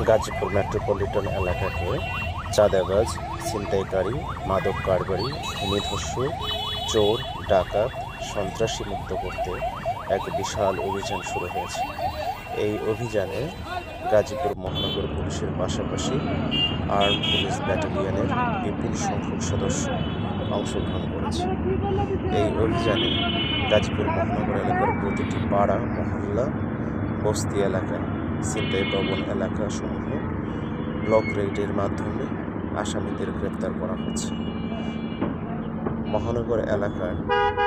Gazipur metropolitan এলাকাকে চাঁদাবাজ, ছিনতাইকারী, মাদক কারবারি, ভূমিধস্যু, চোর, ডাকাত, সন্ত্রাসী মুক্ত করতে এক বিশাল অভিযান শুরু হয়েছে। এই অভিযানে গাজীপুর মহানগর পুলিশের পাশাপাশি আর্মড পুলিশ ব্যাটালিয়নের বিপুল সংখ্যক সদস্য অংশগ্রহণ করেছে। এই অভিযানে গাজীপুর মহানগর এলাকার প্রতিটি পাড়া, মহল্লা, বস্তি এলাকা, ছিনতাই প্রবণ এলাকাসমূহ ব্লক রেডের মাধ্যমে আসামিদের গ্রেপ্তার করা হচ্ছে। মহানগর এলাকার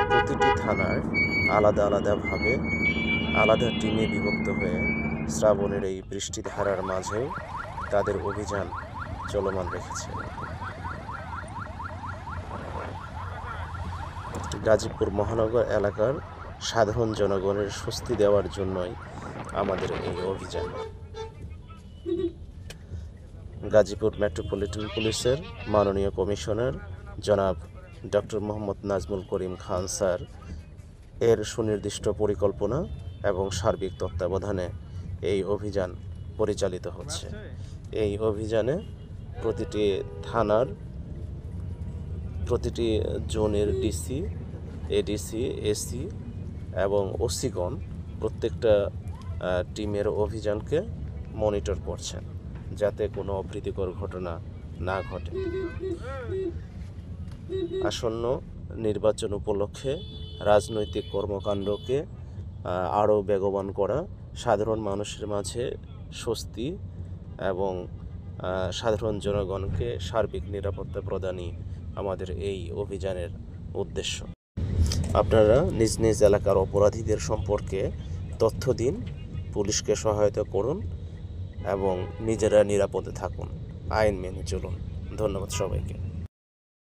প্রতিটি থানার আলাদা আলাদাভাবে আলাদা টিমে বিভক্ত হয়ে শ্রাবণের এই বৃষ্টিধারার মাঝেও তাদের অভিযান চলমান রেখেছে। গাজীপুর মহানগর এলাকার সাধারণ জনগণের স্বস্তি দেওয়ার জন্যই আমাদের এই অভিযান। গাজীপুর মেট্রোপলিটন পুলিশের মাননীয় কমিশনার জনাব ডক্টর মোহাম্মদ নাজমুল করিম খান স্যার এর সুনির্দিষ্ট পরিকল্পনা এবং সার্বিক তত্ত্বাবধানে এই অভিযান পরিচালিত হচ্ছে। এই অভিযানে প্রতিটি থানার প্রতিটি জোনের ডিসি, এডিসি, এসি এবং ওসিগণ প্রত্যেকটা টিমের অভিযানকে মনিটর করছেন যাতে কোনো অপ্রীতিকর ঘটনা না ঘটে। আসন্ন নির্বাচন উপলক্ষে রাজনৈতিক কর্মকাণ্ডকে আরও বেগবান করা, সাধারণ মানুষের মাঝে স্বস্তি এবং সাধারণ জনগণকে সার্বিক নিরাপত্তা প্রদানই আমাদের এই অভিযানের উদ্দেশ্য। আপনারা নিজ নিজ এলাকার অপরাধীদের সম্পর্কে তথ্য দিন, পুলিশকে সহায়তা করুন এবং নিজেরা নিরাপদে থাকুন, আইন মেনে চলুন। ধন্যবাদ সবাইকে।